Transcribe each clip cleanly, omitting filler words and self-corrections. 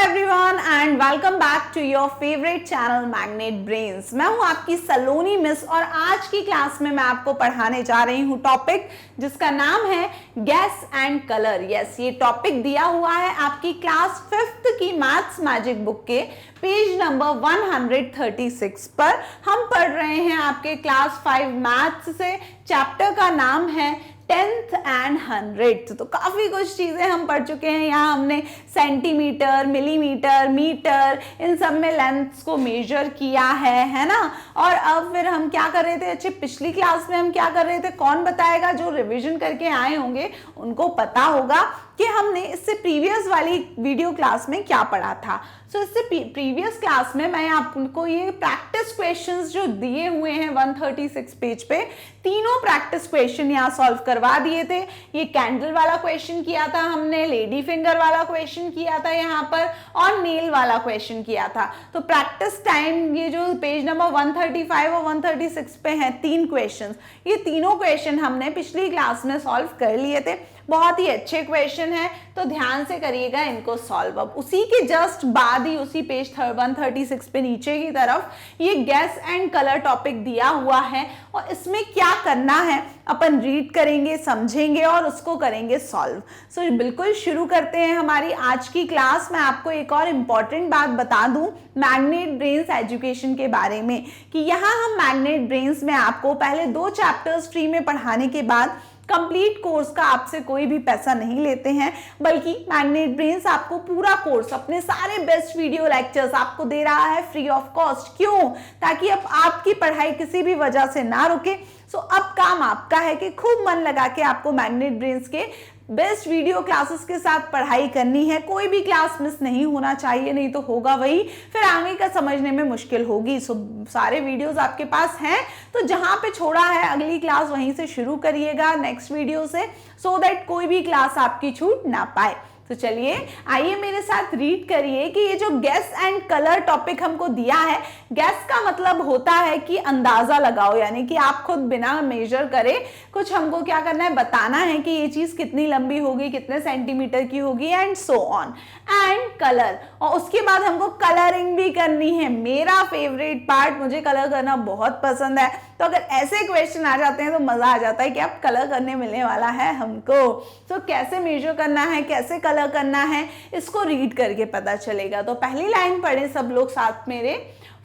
Everyone and welcome back to your favourite channel magnet brains. मैं हूं आपकी सलोनी miss और आज की क्लास में मैं आपको पढ़ाने जा रही हूं टॉपिक जिसका नाम है गैस एंड कलर। यस, ये टॉपिक दिया हुआ है आपकी क्लास 5th की मैथ्स मैजिक बुक के पेज नंबर 136 पर। हम पढ़ रहे हैं आपके क्लास 5 मैथ्स से। चैप्टर का नाम है 10th एंड 100th। तो काफी कुछ चीजें हम पढ़ चुके हैं। यहाँ हमने सेंटीमीटर, मिलीमीटर, मीटर, इन सब में लेंथ्स को मेजर किया है ना। और अब फिर हम क्या कर रहे थे, अच्छे पिछली क्लास में हम क्या कर रहे थे, कौन बताएगा? जो रिवीजन करके आए होंगे उनको पता होगा कि हमने इससे प्रीवियस वाली वीडियो क्लास में क्या पढ़ा था। सो इससे प्रीवियस क्लास में मैं आपको ये प्रैक्टिस क्वेश्चंस जो दिए हुए हैं 136 पेज पे, तीनों प्रैक्टिस क्वेश्चन यहाँ सॉल्व करवा दिए थे। ये कैंडल वाला क्वेश्चन किया था हमने, लेडी फिंगर वाला क्वेश्चन किया था यहाँ पर, और नेल वाला क्वेश्चन किया था। तो प्रैक्टिस टाइम ये जो पेज नंबर 135 और 136 पे हैं 3 क्वेश्चन, ये तीनों क्वेश्चन हमने पिछली क्लास में सॉल्व कर लिए थे। बहुत ही अच्छे क्वेश्चन है, तो ध्यान से करिएगा इनको सॉल्व। अब उसी के जस्ट बाद ही उसी पेज 136 पे नीचे की तरफ ये गैस एंड कलर टॉपिक दिया हुआ है और इसमें क्या करना है अपन रीड करेंगे, समझेंगे और उसको करेंगे सॉल्व। सो बिल्कुल शुरू करते हैं हमारी आज की क्लास। मैं आपको एक और इम्पॉर्टेंट बात बता दूं मैग्नेट ब्रेन्स एजुकेशन के बारे में कि यहाँ हम मैग्नेट ब्रेन्स में आपको पहले 2 चैप्टर्स फ्री में पढ़ाने के बाद कंप्लीट कोर्स का आपसे कोई भी पैसा नहीं लेते हैं, बल्कि मैग्नेट ब्रेन्स आपको पूरा कोर्स, अपने सारे बेस्ट वीडियो लेक्चर्स आपको दे रहा है फ्री ऑफ कॉस्ट। क्यों? ताकि अब आपकी पढ़ाई किसी भी वजह से ना रुके। सो अब काम आपका है कि खूब मन लगा के आपको मैग्नेट ब्रेन्स के बेस्ट वीडियो क्लासेस के साथ पढ़ाई करनी है। कोई भी क्लास मिस नहीं होना चाहिए, नहीं तो होगा वही, फिर आगे का समझने में मुश्किल होगी। सो सारे वीडियोस आपके पास हैं, तो जहां पे छोड़ा है अगली क्लास वहीं से शुरू करिएगा नेक्स्ट वीडियो से, सो दैट कोई भी क्लास आपकी छूट ना पाए। तो चलिए आइए मेरे साथ रीड करिए कि ये जो गैस एंड कलर टॉपिक हमको दिया है, गैस का मतलब होता है कि अंदाजा लगाओ, यानी कि आप खुद बिना मेजर करे कुछ हमको क्या करना है, बताना है कि ये चीज कितनी लंबी होगी, कितने सेंटीमीटर की होगी, and so on. And colour, और उसके बाद हमको कलरिंग भी करनी है। मेरा फेवरेट पार्ट, मुझे कलर करना बहुत पसंद है। तो अगर ऐसे क्वेश्चन आ जाते हैं तो मजा आ जाता है कि आप कलर करने मिलने वाला है हमको। तो कैसे मेजर करना है, कैसे कलर करना है, इसको रीड करके पता चलेगा। तो पहली लाइन पढ़े सब लोग साथ मेरे।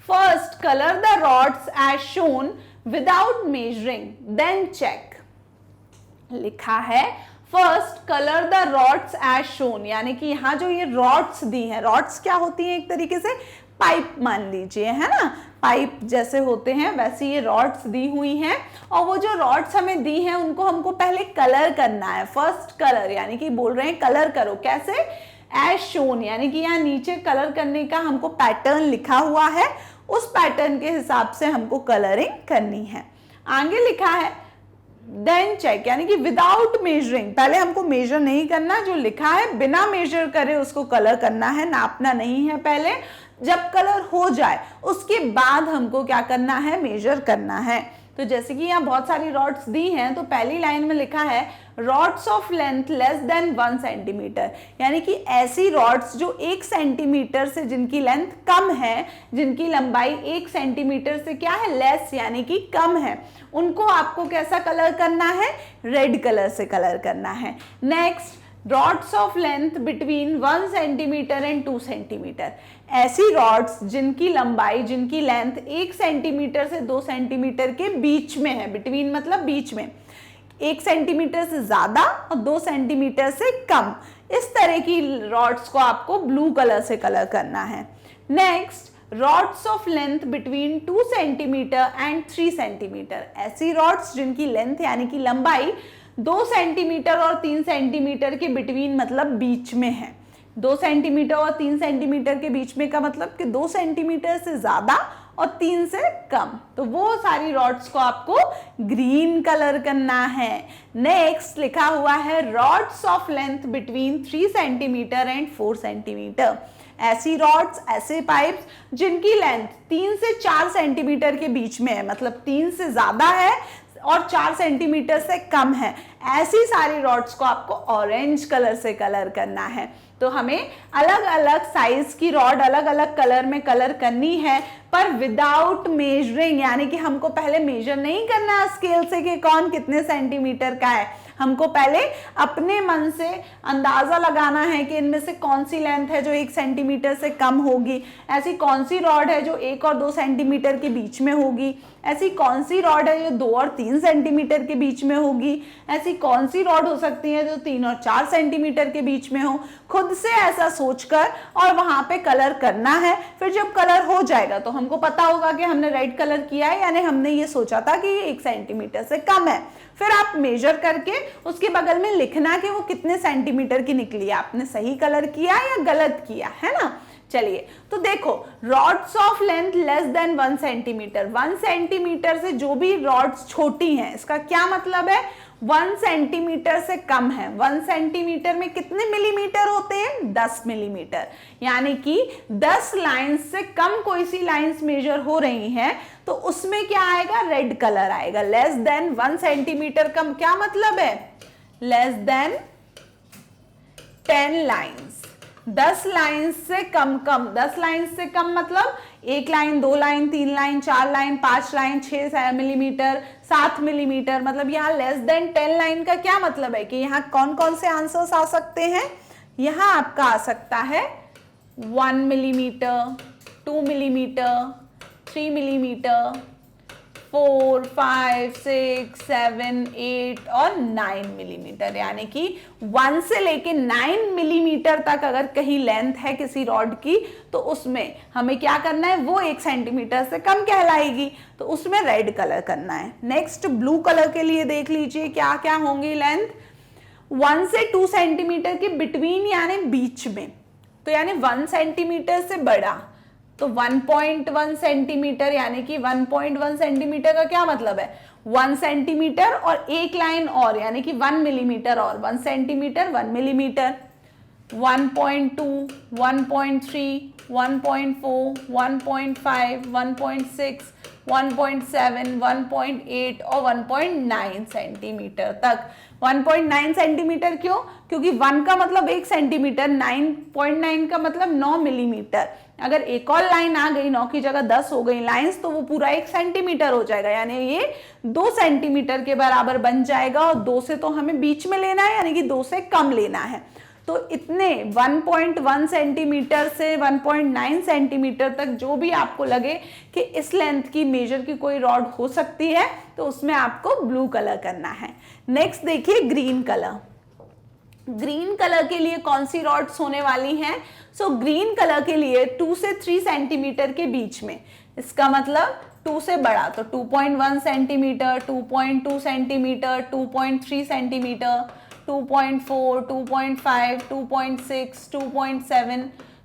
First colour the rods as shown without measuring then check. लिखा है first colour the rods as shown, यानी कि यहाँ जो ये रॉड्स दी हैं, रॉड्स क्या होती हैं? एक तरीके से पाइप मान लीजिए, है ना, पाइप जैसे होते हैं वैसे ये रॉड्स दी हुई हैं। और वो जो रॉड्स हमें दी हैं उनको हमको पहले कलर करना है। फर्स्ट कलर यानी कि बोल रहे हैं कलर करो। कैसे? एज शोन, यानी कि यहाँ नीचे कलर करने का हमको पैटर्न लिखा हुआ है, उस पैटर्न के हिसाब से हमको कलरिंग करनी है। आगे लिखा है देन चेक, यानी कि विदाउट मेजरिंग, पहले हमको मेजर नहीं करना, जो लिखा है बिना मेजर करे उसको कलर करना है, नापना नहीं है। पहले जब कलर हो जाए उसके बाद हमको क्या करना है, मेजर करना है। तो जैसे कि यहाँ बहुत सारी रॉड्स दी हैं, तो पहली लाइन में लिखा है rods of length less than 1 centimetre, यानी कि ऐसी रॉड्स जो 1 सेंटीमीटर से, जिनकी लेंथ कम है, जिनकी लंबाई 1 सेंटीमीटर से क्या है, लेस यानी कि कम है, उनको आपको कैसा कलर करना है, रेड कलर से कलर करना है। Next, rods of length between 1 centimetre and 2 centimetre, ऐसी रॉड्स जिनकी लंबाई, जिनकी लेंथ 1 सेंटीमीटर से 2 सेंटीमीटर के बीच में है। बिटवीन मतलब बीच में, 1 सेंटीमीटर से ज्यादा और 2 सेंटीमीटर से कम, इस तरह की रॉड्स को आपको ब्लू कलर से कलर करना है। Next, rods of length between 2 centimetre and 3 centimetre, ऐसी रॉड्स जिनकी लेंथ यानी कि लंबाई 2 सेंटीमीटर और 3 सेंटीमीटर के बिटवीन मतलब बीच में है। 2 सेंटीमीटर और 3 सेंटीमीटर के बीच में का मतलब कि 2 सेंटीमीटर से ज्यादा और 3 से कम, तो वो सारी रॉड्स को आपको ग्रीन कलर करना है। नेक्स्ट लिखा हुआ है rods of length between 3 centimetre and 4 centimetre, ऐसी रॉड्स, ऐसे पाइप्स जिनकी लेंथ 3 से 4 सेंटीमीटर के बीच में है, मतलब 3 से ज्यादा है और 4 सेंटीमीटर से कम है, ऐसी सारी रॉड्स को आपको ऑरेंज कलर से कलर करना है। तो तो हमें अलग अलग साइज की रॉड अलग अलग कलर में कलर करनी है, पर विदाउट मेजरिंग, यानी कि हमको पहले मेजर नहीं करना है स्केल से कि कौन कितने सेंटीमीटर का है। हमको पहले अपने मन से अंदाजा लगाना है कि इनमें से कौन सी लेंथ है जो 1 सेंटीमीटर से कम होगी, ऐसी कौन सी रॉड है जो 1 और 2 सेंटीमीटर के बीच में होगी, ऐसी कौन सी रॉड है जो 2 और 3 सेंटीमीटर के बीच में होगी, ऐसी कौन सी रॉड हो सकती है जो 3 और 4 सेंटीमीटर के बीच में हो। खुद से ऐसा सोचकर और वहां पे कलर करना है। फिर जब कलर हो जाएगा तो हमको पता होगा कि हमने राइट कलर किया है, यानी हमने ये सोचा था कि ये 1 सेंटीमीटर से कम है। फिर आप मेजर करके उसके बगल में लिखना कि वो कितने सेंटीमीटर की निकली है, आपने सही कलर किया या गलत किया, है ना। चलिए तो देखो, rods of length less than 1 centimetre, 1 centimetre से जो भी रॉड्स छोटी हैं, इसका क्या मतलब है, 1 सेंटीमीटर से कम है। 1 सेंटीमीटर में कितने मिलीमीटर होते हैं, 10 मिलीमीटर, यानी कि 10 लाइंस से कम कोई सी लाइंस मेजर हो रही हैं तो उसमें क्या आएगा, रेड कलर आएगा। लेस देन 1 सेंटीमीटर कम क्या मतलब है, लेस देन 10 लाइंस, 10 लाइंस से कम, 10 लाइंस से कम मतलब 1 line, 2 line, 3 line, 4 line, 5 line, 6 millimetre, 7 millimetre, मतलब यहाँ लेस देन 10 लाइन का क्या मतलब है कि यहाँ कौन कौन से आंसर्स आ सकते हैं। यहाँ आपका आ सकता है 1 मिलीमीटर, 2 मिलीमीटर, 3 मिलीमीटर, 4, 5, 6, 7, 8 और 9 मिलीमीटर, यानी कि 1 से लेके 9 मिलीमीटर तक अगर कहीं लेंथ है किसी रॉड की तो उसमें हमें क्या करना है, वो 1 सेंटीमीटर से कम कहलाएगी, तो उसमें रेड कलर करना है। नेक्स्ट ब्लू कलर के लिए देख लीजिए क्या क्या होंगी लेंथ। 1 से 2 सेंटीमीटर के बिटवीन यानी बीच में, तो यानी 1 सेंटीमीटर से बड़ा, तो 1.1 सेंटीमीटर, यानी कि 1.1 सेंटीमीटर का क्या मतलब है, 1 सेंटीमीटर और 1 लाइन और, यानी कि 1 मिलीमीटर और, 1 सेंटीमीटर 1 मिलीमीटर, 1.2, 1.3, 1.4, 1.5, 1.6, 1.7, 1.8 और 1.9 सेंटीमीटर तक। 1.9 सेंटीमीटर क्यों, क्योंकि 1 का मतलब 1 सेंटीमीटर, 9.9 का मतलब 9 मिलीमीटर। अगर एक और लाइन आ गई, 9 की जगह 10 हो गई लाइंस, तो वो पूरा 1 सेंटीमीटर हो जाएगा, यानी ये 2 सेंटीमीटर के बराबर बन जाएगा, और 2 से तो हमें बीच में लेना है, यानी कि 2 से कम लेना है। तो इतने 1.1 सेंटीमीटर से 1.9 सेंटीमीटर तक जो भी आपको लगे कि इस लेंथ की मेजर की कोई रॉड हो सकती है, तो उसमें आपको ब्लू कलर करना है। नेक्स्ट देखिए ग्रीन कलर। ग्रीन कलर के लिए कौन सी रॉड्स होने वाली हैं, सो ग्रीन कलर के लिए 2 से 3 सेंटीमीटर के बीच में, इसका मतलब 2 से बड़ा तो 2.1 सेंटीमीटर, 2.2 सेंटीमीटर, 2.3 सेंटीमीटर, 2.4, 2.5, 2.6, 2.7,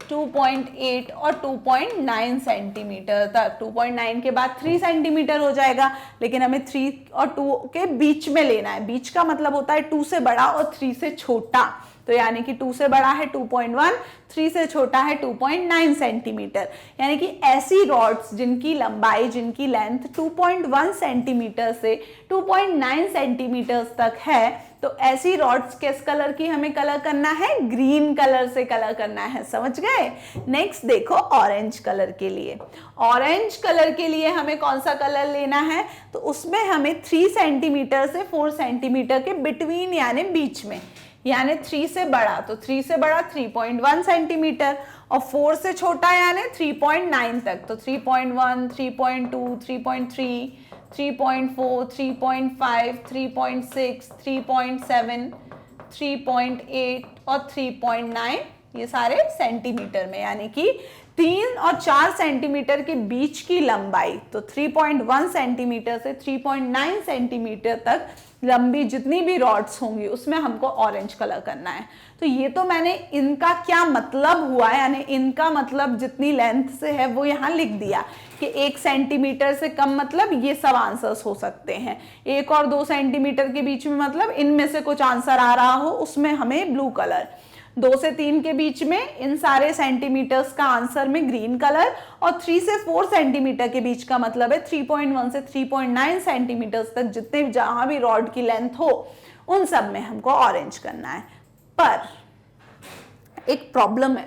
2.8 और 2.9 सेंटीमीटर तक। 2.9 के बाद 3 सेंटीमीटर हो जाएगा, लेकिन हमें 3 और 2 के बीच में लेना है। बीच का मतलब होता है 2 से बड़ा और 3 से छोटा, तो यानी कि 2 से बड़ा है 2.1, 3 से छोटा है 2.9 सेंटीमीटर। यानी कि ऐसी रॉड्स जिनकी लंबाई, जिनकी लेंथ 2.1 सेंटीमीटर से 2.9 सेंटीमीटर तक है, तो ऐसी रॉड्स किस कलर की हमें कलर करना है, ग्रीन कलर से कलर करना है। समझ गए। नेक्स्ट देखो ऑरेंज कलर के लिए। ऑरेंज कलर के लिए हमें कौन सा कलर लेना है, तो उसमें हमें 3 सेंटीमीटर से 4 सेंटीमीटर के बिटवीन यानी बीच में, यानी 3 से बड़ा, तो 3 से बड़ा 3.1 सेंटीमीटर और 4 से छोटा यानी 3.9 तक, तो 3.1, 3.2, 3.3, 3.4, 3.5, 3.6, 3.7, 3.8 और 3.9, ये सारे सेंटीमीटर में, यानी कि 3 और 4 सेंटीमीटर के बीच की लंबाई, तो 3.1 सेंटीमीटर से 3.9 सेंटीमीटर तक लंबी जितनी भी रॉड्स होंगी उसमें हमको ऑरेंज कलर करना है। तो ये तो मैंने इनका क्या मतलब हुआ, यानी इनका मतलब जितनी लेंथ से है वो यहाँ लिख दिया कि 1 सेंटीमीटर से कम मतलब ये सब आंसर्स हो सकते हैं। 1 और 2 सेंटीमीटर के बीच में मतलब इनमें से कुछ आंसर आ रहा हो, उसमें हमें ब्लू कलर। 2 से 3 के बीच में इन सारे सेंटीमीटर्स का आंसर में ग्रीन कलर, और 3 से 4 सेंटीमीटर के बीच का मतलब है 3.1 से 3.9 सेंटीमीटर्स तक जितने जहां भी रॉड की लेंथ हो उन सब में हमको ऑरेंज करना है। पर एक प्रॉब्लम है।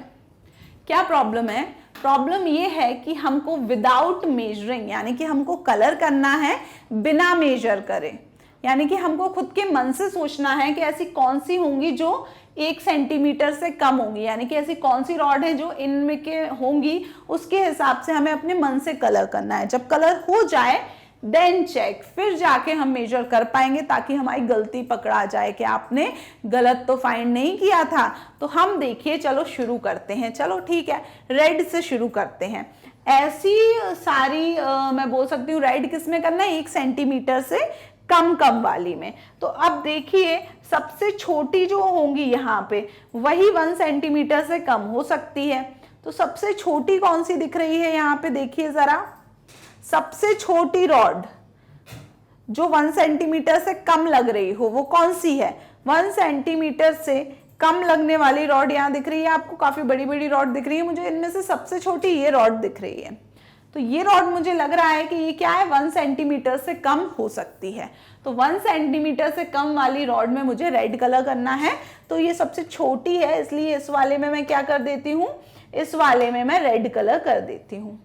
क्या प्रॉब्लम है? प्रॉब्लम ये है कि हमको विदाउट मेजरिंग, यानी कि हमको कलर करना है बिना मेजर करे, यानी कि हमको खुद के मन से सोचना है कि ऐसी कौन सी होंगी जो 1 सेंटीमीटर से कम होंगी, यानी कि ऐसी कौन सी रॉड है जो इनमें के होंगी, उसके हिसाब से हमें अपने मन से कलर करना है। जब कलर हो जाए देन चेक, फिर जाके हम मेजर कर पाएंगे ताकि हमारी गलती पकड़ा जाए कि आपने गलत तो फाइंड नहीं किया था। तो हम देखिए, चलो शुरू करते हैं। चलो ठीक है, रेड से शुरू करते हैं। ऐसी सारी मैं बोल सकती हूँ रेड किस में करना है, 1 सेंटीमीटर से कम कम वाली में। तो अब देखिए सबसे छोटी जो होंगी यहाँ पे वही 1 सेंटीमीटर से कम हो सकती है। तो सबसे छोटी कौन सी दिख रही है यहाँ पे, देखिए जरा, सबसे छोटी रॉड जो 1 सेंटीमीटर से कम लग रही हो वो कौन सी है? 1 सेंटीमीटर से कम लगने वाली रॉड यहाँ दिख रही है आपको, काफी बड़ी बड़ी रॉड दिख रही है। मुझे इनमें से सबसे छोटी ये रॉड दिख रही है। तो ये रॉड मुझे लग रहा है कि ये क्या है, 1 सेंटीमीटर से कम हो सकती है। तो 1 सेंटीमीटर से कम वाली रॉड में मुझे रेड कलर करना है। तो ये सबसे छोटी है, इसलिए इस वाले में मैं क्या कर देती हूँ, इस वाले में मैं रेड कलर कर देती हूँ।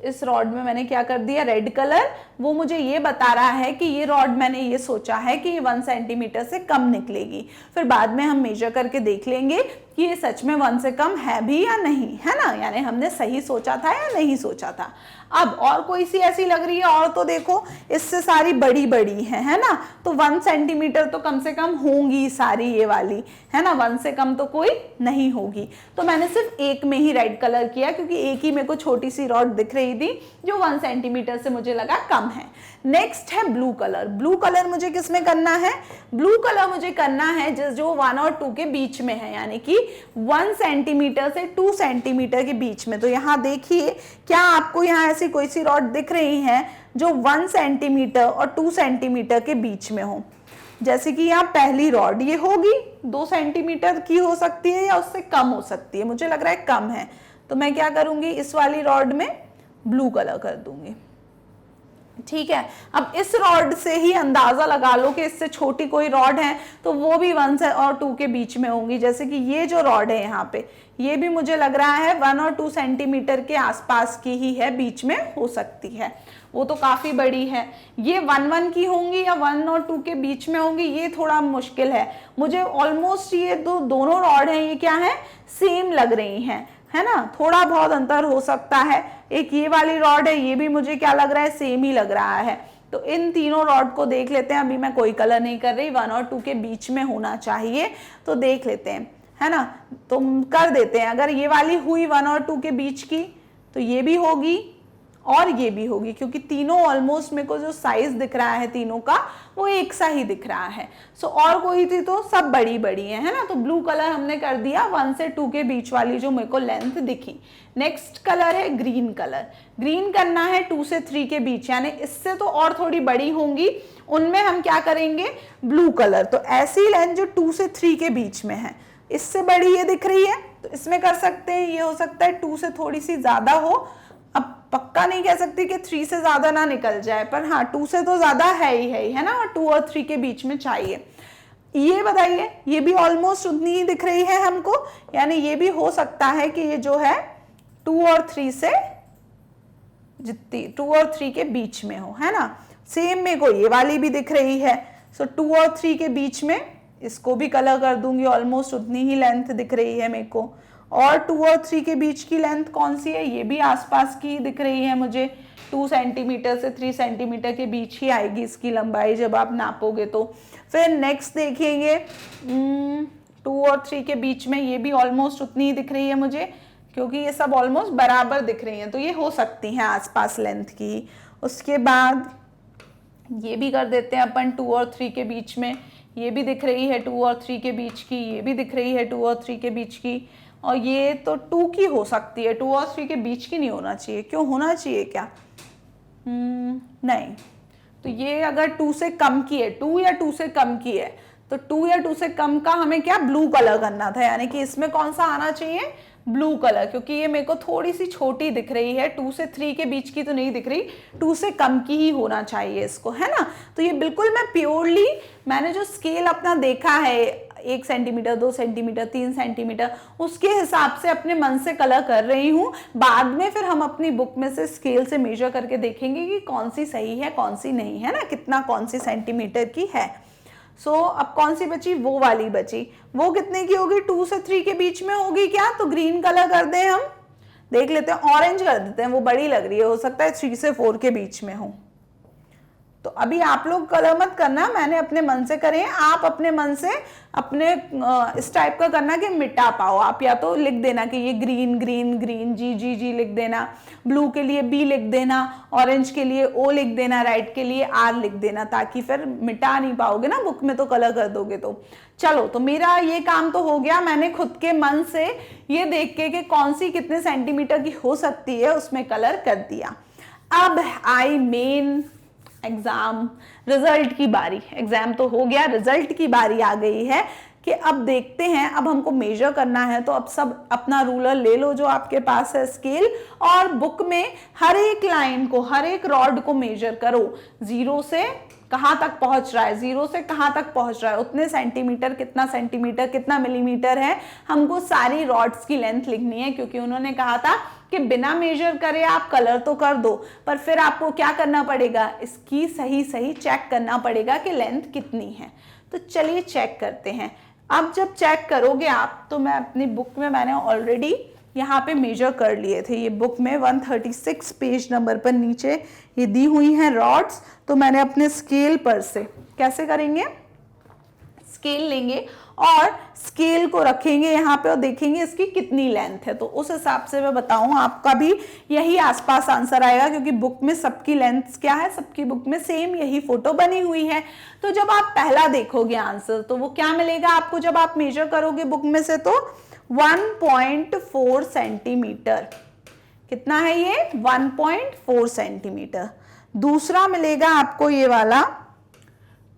इस रॉड में मैंने क्या कर दिया, रेड कलर। वो मुझे ये बता रहा है कि ये रॉड मैंने ये सोचा है कि ये 1 सेंटीमीटर से कम निकलेगी। फिर बाद में हम मेजर करके देख लेंगे कि ये सच में 1 से कम है भी या नहीं, है ना, यानी हमने सही सोचा था या नहीं सोचा था। अब और कोई सी ऐसी लग रही है, और तो देखो इससे सारी बड़ी बड़ी है ना, तो 1 सेंटीमीटर तो कम से कम होंगी सारी ये वाली, है ना, 1 से कम तो कोई नहीं होगी। तो मैंने सिर्फ एक में ही रेड कलर किया क्योंकि एक ही मेरे को छोटी सी रॉड दिख रही थी जो 1 सेंटीमीटर से मुझे लगा कम है। नेक्स्ट है ब्लू कलर। ब्लू कलर मुझे किस में करना है? ब्लू कलर मुझे करना है जो 1 और 2 के बीच में है, यानी कि 1 सेंटीमीटर से 2 सेंटीमीटर के बीच में। तो यहाँ देखिए, क्या आपको यहाँ ऐसी कोई सी रॉड दिख रही है जो 1 सेंटीमीटर और 2 सेंटीमीटर के बीच में हो? जैसे कि यहाँ पहली रॉड ये होगी 2 सेंटीमीटर की हो सकती है या उससे कम हो सकती है, मुझे लग रहा है कम है। तो मैं क्या करूंगी, इस वाली रॉड में ब्लू कलर कर दूंगी। ठीक है, अब इस रॉड से ही अंदाजा लगा लो कि इससे छोटी कोई रॉड है तो वो भी 1 और 2 के बीच में होंगी। जैसे कि ये जो रॉड है यहाँ पे, ये भी मुझे लग रहा है 1 और 2 सेंटीमीटर के आसपास की ही है, बीच में हो सकती है। वो तो काफी बड़ी है। ये 1 की होंगी या 1 और 2 के बीच में होंगी, ये थोड़ा मुश्किल है मुझे। ऑलमोस्ट ये दोनों रॉड हैं, ये क्या है, सेम लग रही हैं, है ना, थोड़ा बहुत अंतर हो सकता है। एक ये वाली रॉड है, ये भी मुझे क्या लग रहा है, सेम ही लग रहा है। तो इन तीनों रॉड को देख लेते हैं। अभी मैं कोई कलर नहीं कर रही, 1 और 2 के बीच में होना चाहिए, तो देख लेते हैं, है ना। तो कर देते हैं, अगर ये वाली हुई 1 और 2 के बीच की तो ये भी होगी और ये भी होगी, क्योंकि तीनों ऑलमोस्ट मेरे को जो साइज दिख रहा है तीनों का वो एक सा ही दिख रहा है। सो और कोई थी तो सब बड़ी बड़ी है ना। तो ब्लू कलर हमने कर दिया 1 से 2 के बीच वाली जो मेरे को लेंथ दिखी। नेक्स्ट कलर है ग्रीन कलर। ग्रीन करना है 2 से 3 के बीच, यानी इससे तो और थोड़ी बड़ी होंगी, उनमें हम क्या करेंगे, ब्लू कलर। तो ऐसी लेंथ जो 2 से 3 के बीच में है, इससे बड़ी ये दिख रही है तो इसमें कर सकते हैं। ये हो सकता है 2 से थोड़ी सी ज्यादा हो, अब पक्का नहीं कह सकती कि 3 से ज्यादा ना निकल जाए, पर हाँ 2 से तो ज्यादा है ही है ना, और 2 और 3 के बीच में चाहिए। ये बताइए, ये भी ऑलमोस्ट उतनी ही दिख रही है हमको, यानी ये भी हो सकता है कि ये जो है 2 और 3 से जितनी 2 और 3 के बीच में हो, है ना। सेम मेरे को ये वाली भी दिख रही है, सो 2 और 3 के बीच में इसको भी कलर कर दूंगी, ऑलमोस्ट उतनी ही लेंथ दिख रही है मेरे को। और 2 और 3 के बीच की लेंथ कौन सी है, ये भी आसपास की दिख रही है मुझे। 2 सेंटीमीटर से 3 सेंटीमीटर के बीच ही आएगी इसकी लंबाई जब आप नापोगे तो। फिर नेक्स्ट देखेंगे 2 और 3 के बीच में, ये भी ऑलमोस्ट उतनी ही दिख रही है मुझे, क्योंकि ये सब ऑलमोस्ट बराबर दिख रही हैं, तो ये हो सकती हैं आसपास लेंथ की। उसके बाद ये भी कर देते हैं अपन 2 और 3 के बीच में, ये भी दिख रही है 2 और 3 के बीच की, ये भी दिख रही है 2 और 3 के बीच की, और ये तो 2 की हो सकती है, 2 और 3 के बीच की नहीं होना चाहिए। क्यों, होना चाहिए क्या? नहीं, तो ये अगर 2 से कम की है, 2 या 2 से कम की है, तो 2 या 2 से कम का हमें क्या, ब्लू कलर करना था, यानी कि इसमें कौन सा आना चाहिए, ब्लू कलर, क्योंकि ये मेरे को थोड़ी सी छोटी दिख रही है, 2 से 3 के बीच की तो नहीं दिख रही, 2 से कम की ही होना चाहिए इसको, है ना। तो ये बिल्कुल मैं प्योरली, मैंने जो स्केल अपना देखा है 1 सेंटीमीटर, 2 सेंटीमीटर, 3 सेंटीमीटर, उसके हिसाब से अपने मन से कलर कर रही हूँ। बाद में फिर हम अपनी बुक में से स्केल से मेजर करके देखेंगे कि कौन सी सही है कौन सी नहीं है ना, कितना कौन सी सेंटीमीटर की है। अब कौन सी बची, वो वाली बची। वो कितने की होगी, 2 से 3 के बीच में होगी क्या, तो ग्रीन कलर कर दें हम, देख लेते हैं, ऑरेंज कर देते हैं, वो बड़ी लग रही है, हो सकता है 3 से 4 के बीच में हो। तो अभी आप लोग कलर मत करना, मैंने अपने मन से करे हैं, आप अपने मन से अपने इस टाइप का करना कि मिटा पाओ। आप या तो लिख देना कि ये ग्रीन ग्रीन ग्रीन, जी जी जी लिख देना, ब्लू के लिए बी लिख देना, ऑरेंज के लिए ओ लिख देना, रेड के लिए आर लिख देना, ताकि फिर मिटा नहीं पाओगे ना बुक में, तो कलर कर दोगे तो। चलो, तो मेरा ये काम तो हो गया, मैंने खुद के मन से ये देख के कि कौन सी कितने सेंटीमीटर की हो सकती है उसमें कलर कर दिया। अब आई मेन एग्जाम, रिजल्ट की बारी। एग्जाम तो हो गया, रिजल्ट की बारी आ गई है कि अब देखते हैं, अब हमको मेजर करना है। तो अब सब अपना रूलर ले लो जो आपके पास है, स्केल, और बुक में हर एक लाइन को, हर एक रॉड को मेजर करो, 0 से कहां तक पहुंच रहा है, 0 से कहां तक पहुंच रहा है, उतने सेंटीमीटर, कितना सेंटीमीटर, कितना मिलीमीटर है। हमको सारी रॉड्स की लेंथ लिखनी है, क्योंकि उन्होंने कहा था कि बिना मेजर करे आप कलर तो कर दो, पर फिर आपको क्या करना पड़ेगा, इसकी सही सही चेक करना पड़ेगा कि लेंथ कितनी है। तो चलिए चेक करते हैं। अब जब चेक करोगे आप, तो मैं अपनी बुक में, मैंने ऑलरेडी यहाँ पे मेजर कर लिए थे, ये बुक में 136 पेज नंबर पर नीचे ये दी हुई हैं रॉड्स। तो मैंने अपने स्केल पर से, कैसे करेंगे, स्केल लेंगे और स्केल को रखेंगे यहाँ पे और देखेंगे इसकी कितनी लेंथ है। तो उस हिसाब से मैं बताऊं, आपका भी यही आसपास आंसर आएगा, क्योंकि बुक में सबकी लेंथ क्या है, सबकी बुक में सेम यही फोटो बनी हुई है। तो जब आप पहला देखोगे आंसर, तो वो क्या मिलेगा आपको जब आप मेजर करोगे बुक में से, तो 1.4 सेंटीमीटर। कितना है ये, 1.4 सेंटीमीटर। दूसरा मिलेगा आपको ये वाला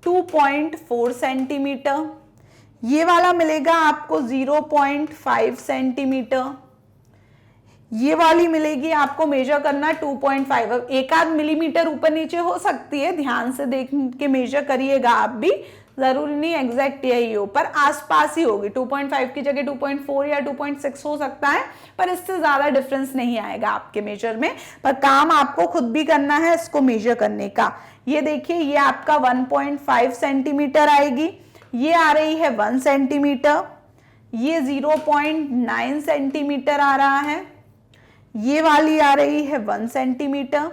2.4 सेंटीमीटर। ये वाला मिलेगा आपको 0.5 सेंटीमीटर। ये वाली मिलेगी आपको, मेजर करना 2.5। अब एक आध मिलीमीटर ऊपर नीचे हो सकती है, ध्यान से देख के मेजर करिएगा आप भी, जरूरी नहीं एग्जैक्ट यही हो, पर आसपास ही होगी। 2.5 की जगह 2.4 या 2.6 हो सकता है, पर इससे ज्यादा डिफरेंस नहीं आएगा आपके मेजर में। पर काम आपको खुद भी करना है इसको मेजर करने का। ये देखिए, ये आपका 1.5 सेंटीमीटर आएगी, ये आ रही है 1 सेंटीमीटर, ये 0.9 सेंटीमीटर आ रहा है, ये वाली आ रही है 1 सेंटीमीटर,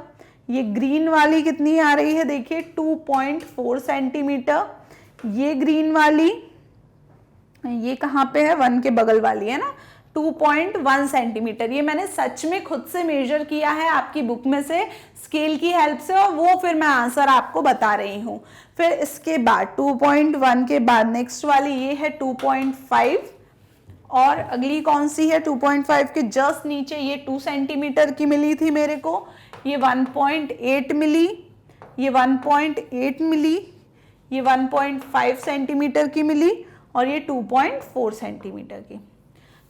ये ग्रीन वाली कितनी आ रही है, देखिए 2.4 सेंटीमीटर, ये ग्रीन वाली, ये कहाँ पे है, 1 के बगल वाली है ना, 2.1 सेंटीमीटर। ये मैंने सच में खुद से मेजर किया है आपकी बुक में से स्केल की हेल्प से, और वो फिर मैं आंसर आपको बता रही हूँ। फिर इसके बाद 2.1 के बाद नेक्स्ट वाली ये है 2.5, और अगली कौन सी है 2.5 के जस्ट नीचे, ये 2 सेंटीमीटर की मिली थी मेरे को, ये 1.8 मिली, ये 1.8 मिली, ये 1.5 सेंटीमीटर की मिली, और ये 2.4 सेंटीमीटर की।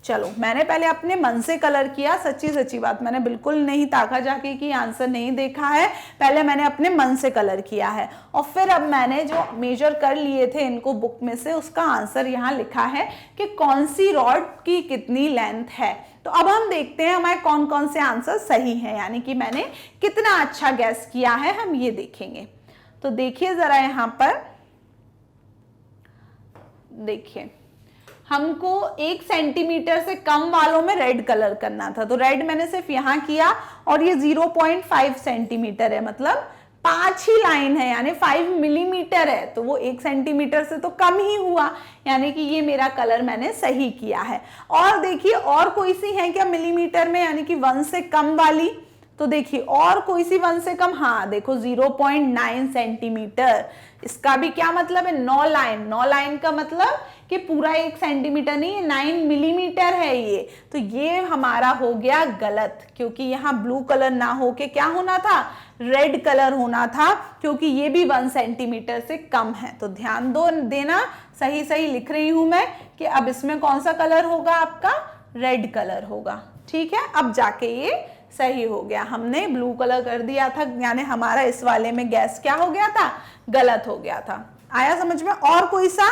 चलो, मैंने पहले अपने मन से कलर किया, सच्ची सच्ची बात, मैंने बिल्कुल नहीं ताका जाके कि आंसर नहीं देखा है, पहले मैंने अपने मन से कलर किया है, और फिर अब मैंने जो मेजर कर लिए थे इनको बुक में से, उसका आंसर यहाँ लिखा है कि कौन सी रॉड की कितनी लेंथ है। तो अब हम देखते हैं हमारे कौन कौन से आंसर सही हैं, यानी कि मैंने कितना अच्छा गैस किया है, हम ये देखेंगे। तो देखिए जरा यहाँ पर, देखिए हमको 1 सेंटीमीटर से कम वालों में रेड कलर करना था, तो रेड मैंने सिर्फ यहाँ किया, और ये 0.5 सेंटीमीटर है, मतलब 5 ही लाइन है, यानी 5 मिलीमीटर है, तो वो 1 सेंटीमीटर से तो कम ही हुआ, यानी कि ये मेरा कलर मैंने सही किया है। और देखिए और कोई सी है क्या मिलीमीटर में, यानी कि 1 से कम वाली, तो देखिए और कोई सी 1 से कम, हाँ देखो 0.9 सेंटीमीटर। इसका भी क्या मतलब है, 9 लाइन। 9 लाइन का मतलब कि पूरा 1 सेंटीमीटर नहीं, 9 मिलीमीटर है ये। तो ये हमारा हो गया गलत, क्योंकि यहाँ ब्लू कलर ना हो के क्या होना था, रेड कलर होना था, क्योंकि ये भी 1 सेंटीमीटर से कम है। तो ध्यान दो देना, सही सही लिख रही हूं मैं कि अब इसमें कौन सा कलर होगा आपका, रेड कलर होगा। ठीक है, अब जाके ये सही हो गया, हमने ब्लू कलर कर दिया था, यानी हमारा इस वाले में गैस क्या हो गया था, गलत हो गया था। आया समझ में। और कोई सा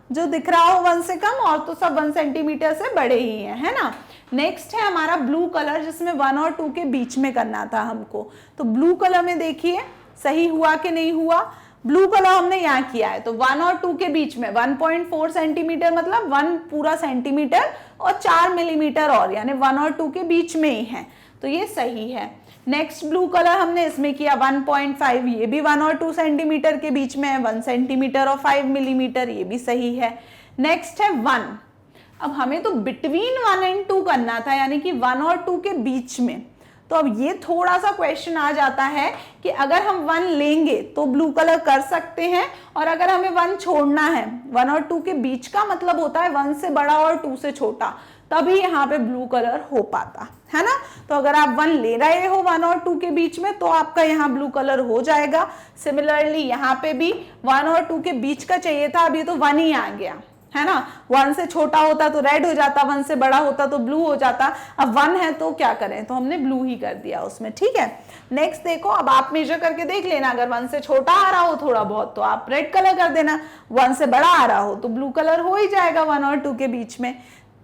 जो दिख रहा हो 1 से कम, और तो सब 1 सेंटीमीटर से बड़े ही हैं, है ना। नेक्स्ट है हमारा ब्लू कलर, जिसमें 1 और 2 के बीच में करना था हमको। तो ब्लू कलर में देखिए सही हुआ कि नहीं हुआ। ब्लू कलर हमने यहाँ किया है, तो 1 और 2 के बीच में 1.4 सेंटीमीटर, मतलब 1 पूरा सेंटीमीटर और 4 मिलीमीटर और, यानी 1 और 2 के बीच में ही है, तो ये सही है। नेक्स्ट ब्लू कलर हमने इसमें किया 1.5, ये भी 1 और 2 सेंटीमीटर के बीच में है, 1 सेंटीमीटर और 5 मिलीमीटर, ये भी सही है। नेक्स्ट है 1, अब हमें तो बिटवीन 1 एंड 2 करना था, यानी कि 1 और 2 के बीच में। तो अब ये थोड़ा सा क्वेश्चन आ जाता है कि अगर हम 1 लेंगे तो ब्लू कलर कर सकते हैं, और अगर हमें 1 छोड़ना है, 1 और 2 के बीच का मतलब होता है 1 से बड़ा और 2 से छोटा, तभी यहाँ पे ब्लू कलर हो पाता है ना। तो अगर आप 1 ले रहे हो 1 और 2 के बीच में, तो आपका यहाँ ब्लू कलर हो जाएगा। सिमिलरली यहाँ पे भी 1 और 2 के बीच का चाहिए था, अभी तो 1 ही आ गया, है ना। 1 से छोटा होता तो रेड हो जाता, 1 से बड़ा होता तो ब्लू हो जाता। अब 1 है तो क्या करें, तो हमने ब्लू ही कर दिया उसमें, ठीक है। नेक्स्ट देखो, अब आप मेजर करके देख लेना, अगर 1 से छोटा आ रहा हो थोड़ा बहुत तो आप रेड कलर कर देना, 1 से बड़ा आ रहा हो तो ब्लू कलर हो ही जाएगा 1 और 2 के बीच में।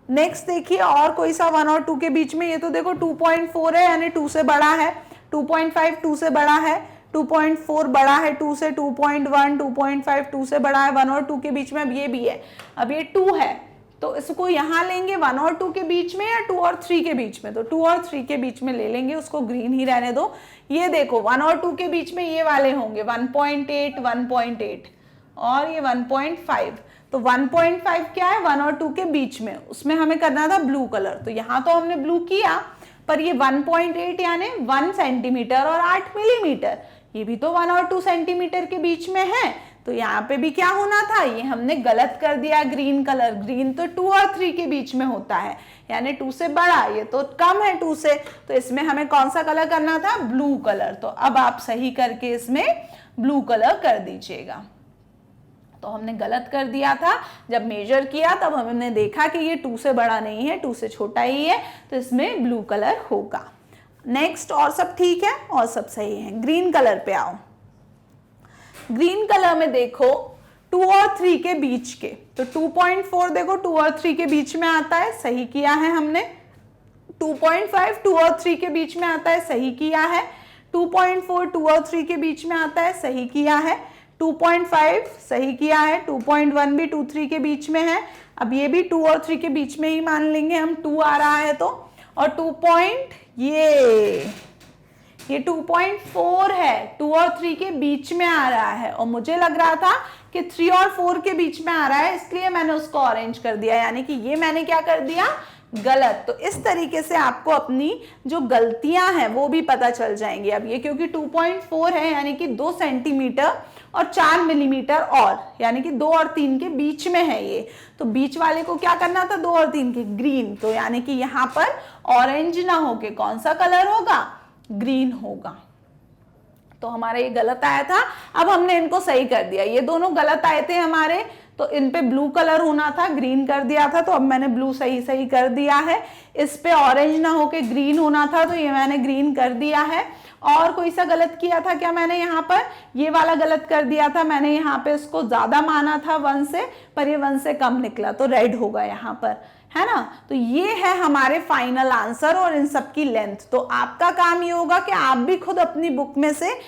नेक्स्ट देखिए और कोई सा 1 और 2 के बीच में, ये तो देखो 2.4 है, यानी 2 से बड़ा है, 2.5 2 से बड़ा है, 2.4 बड़ा है 2 से, 2.1 2.5 2 से बड़ा है, 1 और 2 के बीच में। अब ये भी है, अब ये 2 है, तो इसको यहाँ लेंगे 1 और 2 के बीच में या 2 और 3 के बीच में, तो 2 और 3 के बीच में ले लेंगे, उसको ग्रीन ही रहने दो। ये देखो 1 और 2 के बीच में ये वाले होंगे 1.8 1.8 और ये 1.5, तो 1.5 क्या है 1 और 2 के बीच में, उसमें हमें करना था ब्लू कलर, तो यहाँ तो हमने ब्लू किया, पर ये 1.8 यानी 1 सेंटीमीटर और 8 मिलीमीटर, ये भी तो 1 और 2 सेंटीमीटर के बीच में है, तो यहाँ पे भी क्या होना था, ये हमने गलत कर दिया। ग्रीन कलर, ग्रीन तो 2 और 3 के बीच में होता है, यानी 2 से बड़ा, ये तो कम है 2 से, तो इसमें हमें कौन सा कलर करना था, ब्लू कलर। तो अब आप सही करके इसमें ब्लू कलर कर दीजिएगा। तो हमने गलत कर दिया था, जब मेजर किया तब हमने देखा कि ये 2 से बड़ा नहीं है, 2 से छोटा ही है, तो इसमें ब्लू कलर होगा। नेक्स्ट, और सब ठीक है और सब सही है। ग्रीन कलर पे आओ। ग्रीन कलर में देखो 2 और 3 के बीच के, तो 2.4 देखो 2 और 3 के बीच में आता है, सही किया है हमने। 2.5 2 और 3 के बीच में आता है, सही किया है। 2.4 2 और 3 के बीच में आता है, सही किया है। 2.5 सही किया है। 2.1 भी 2 3 के बीच में है, अब ये भी 2 और 3 के बीच में ही मान लेंगे हम, 2 आ रहा है तो, और ये 2.4 है, 2 और 3 के बीच में आ रहा है, और मुझे लग रहा था कि 3 और 4 के बीच में आ रहा है, इसलिए मैंने उसको ऑरेंज कर दिया, यानी कि ये मैंने क्या कर दिया, गलत। तो इस तरीके से आपको अपनी जो गलतियां हैं वो भी पता चल जाएंगी। अब ये क्योंकि 2.4 है, यानी कि 2 सेंटीमीटर और 4 मिलीमीटर और, यानी कि 2 और 3 के बीच में है ये, तो बीच वाले को क्या करना था, 2 और 3 के, ग्रीन। तो यानी कि यहाँ पर ऑरेंज ना होके कौन सा कलर होगा, ग्रीन होगा। तो हमारा ये गलत आया था, अब हमने इनको सही कर दिया। ये दोनों गलत आए थे हमारे, तो इन पे ब्लू कलर होना था, ग्रीन कर दिया था, तो अब मैंने ब्लू सही कर दिया है। इस पे ऑरेंज ना होके ग्रीन होना था, तो ये मैंने ग्रीन कर दिया है। और कोई सा गलत किया था क्या मैंने, यहाँ पर ये वाला गलत कर दिया था मैंने, यहाँ पे इसको ज्यादा माना था 1 से, पर ये 1 से कम निकला, तो रेड होगा यहाँ पर, है ना। तो ये है हमारे फाइनल आंसर और इन सब की लेंथ। तो आपका काम ये होगा कि आप भी खुद अपनी बुक में से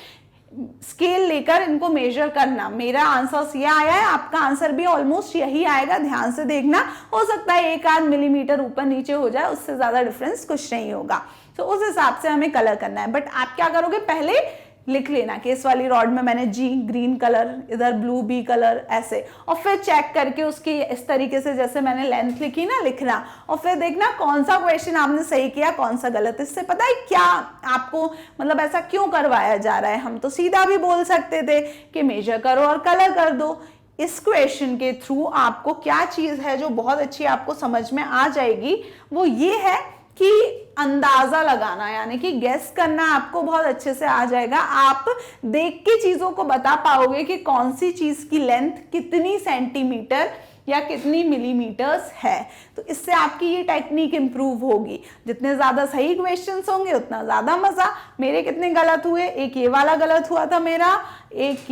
स्केल लेकर इनको मेजर करना। मेरा आंसर ये आया है, आपका आंसर भी ऑलमोस्ट यही आएगा, ध्यान से देखना। हो सकता है 1 आध मिलीमीटर ऊपर नीचे हो जाए, उससे ज्यादा डिफरेंस कुछ नहीं होगा। तो उस हिसाब से हमें कलर करना है। बट आप क्या करोगे, पहले लिख लेना कि इस वाली रॉड में मैंने जी ग्रीन कलर, इधर ब्लू बी कलर, ऐसे, और फिर चेक करके उसकी इस तरीके से जैसे मैंने लेंथ लिखी ना, लिखना, और फिर देखना कौन सा क्वेश्चन आपने सही किया, कौन सा गलत। इससे पता है क्या आपको, मतलब ऐसा क्यों करवाया जा रहा है। हम तो सीधा भी बोल सकते थे कि मेजर करो और कलर कर दो। इस क्वेश्चन के थ्रू आपको क्या चीज है जो बहुत अच्छी आपको समझ में आ जाएगी, वो ये है कि अंदाजा लगाना, यानी कि गेस करना आपको बहुत अच्छे से आ जाएगा। आप देख के चीजों को बता पाओगे कि कौन सी चीज की लेंथ कितनी सेंटीमीटर या कितनी मिलीमीटर्स है। तो इससे आपकी ये टेक्निक इंप्रूव होगी। जितने ज़्यादा सही क्वेश्चंस होंगे उतना ज़्यादा मज़ा। मेरे कितने गलत हुए, एक ये वाला गलत हुआ था मेरा, एक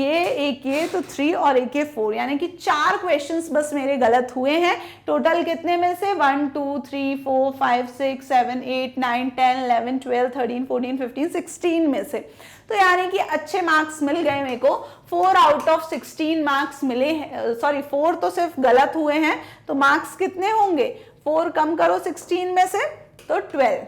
ये तो 3 और एक ये 4, यानी कि 4 क्वेश्चंस बस मेरे गलत हुए हैं। टोटल कितने में से 1 2 3 4 5 6 7 8 9 10 11 12 13 14 15 16 में से। तो यानी कि अच्छे मार्क्स मिल गए मेरे को। 4 आउट ऑफ 16 मार्क्स मिले हैं, सॉरी 4 तो सिर्फ गलत हुए हैं। तो मार्क्स कितने होंगे, 4 कम करो 16 में से तो 12,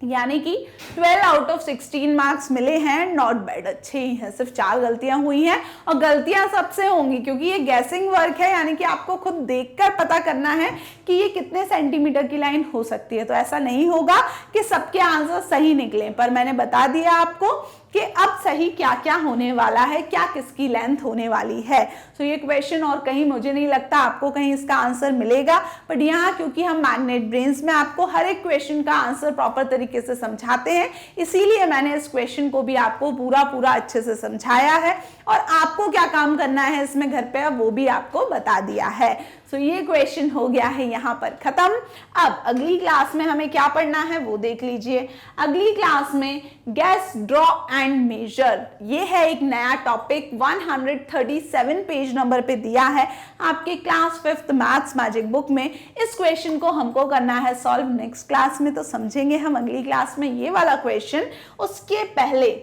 यानी कि 12 आउट ऑफ 16 मार्क्स मिले हैं। नॉट बैड, अच्छे ही हैं। सिर्फ 4 गलतियां हुई हैं और गलतियां सबसे होंगी क्योंकि ये गैसिंग वर्क है, यानी कि आपको खुद देखकर पता करना है कि ये कितने सेंटीमीटर की लाइन हो सकती है। तो ऐसा नहीं होगा कि सबके आंसर सही निकले, पर मैंने बता दिया आपको कि अब सही क्या क्या होने वाला है, क्या किसकी लेंथ होने वाली है। सो ये क्वेश्चन और कहीं मुझे नहीं लगता आपको कहीं इसका आंसर मिलेगा, बट यहाँ क्योंकि हम मैग्नेट ब्रेन्स में आपको हर एक क्वेश्चन का आंसर प्रॉपर तरीके से समझाते हैं, इसीलिए मैंने इस क्वेश्चन को भी आपको पूरा अच्छे से समझाया है और आपको क्या काम करना है इसमें घर पे वो भी आपको बता दिया है। सो ये क्वेश्चन हो गया है यहाँ पर खत्म। अब अगली क्लास में हमें क्या पढ़ना है वो देख लीजिए। अगली क्लास में गैस, ड्रॉ एंड मेजर, ये है एक नया टॉपिक। 137 पेज नंबर पे दिया है आपके class 5th maths magic book में। इस क्वेश्चन को हमको करना है सॉल्व नेक्स्ट क्लास में, तो समझेंगे हम अगली क्लास में ये वाला क्वेश्चन। उसके पहले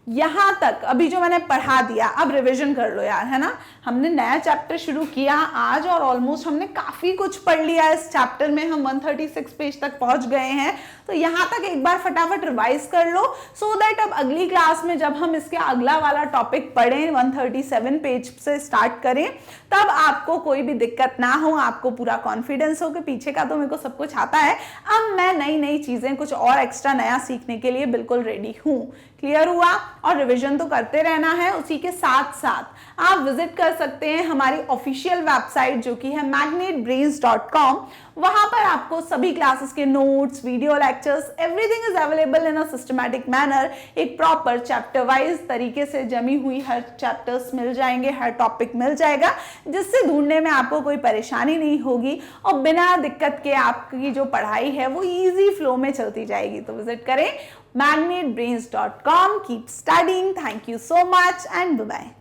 यहां तक अभी जो मैंने पढ़ा दिया, अब रिवीजन कर लो यार, है ना। हमने नया चैप्टर शुरू किया आज और ऑलमोस्ट हमने काफी कुछ पढ़ लिया इस चैप्टर में। हम 136 पेज तक पहुंच गए हैं, तो यहां तक एक बार फटाफट रिवाइज कर लो सो दैट अब अगली क्लास में जब हम इसके अगला वाला टॉपिक पढ़ें, 137 पेज से स्टार्ट करें, तब आपको कोई भी दिक्कत ना हो, आपको पूरा कॉन्फिडेंस हो कि पीछे का तो मेरे को सब कुछ आता है, अब मैं नई नई चीजें कुछ और एक्स्ट्रा नया सीखने के लिए बिल्कुल रेडी हूं। क्लियर हुआ। और रिवीजन तो करते रहना है। उसी के साथ साथ आप विजिट कर सकते हैं हमारी ऑफिशियल वेबसाइट जो कि है magnetbrains.com। वहां पर आपको सभी क्लासेस के notes, video lectures, everything is available in a systematic manner. एक प्रॉपर चैप्टर वाइज तरीके से जमी हुई हर चैप्टर्स मिल जाएंगे, हर टॉपिक मिल जाएगा, जिससे ढूंढने में आपको कोई परेशानी नहीं होगी और बिना दिक्कत के आपकी जो पढ़ाई है वो इजी फ्लो में चलती जाएगी। तो विजिट करें magnetbrains.com. Keep studying. Thank you so much and bye-bye.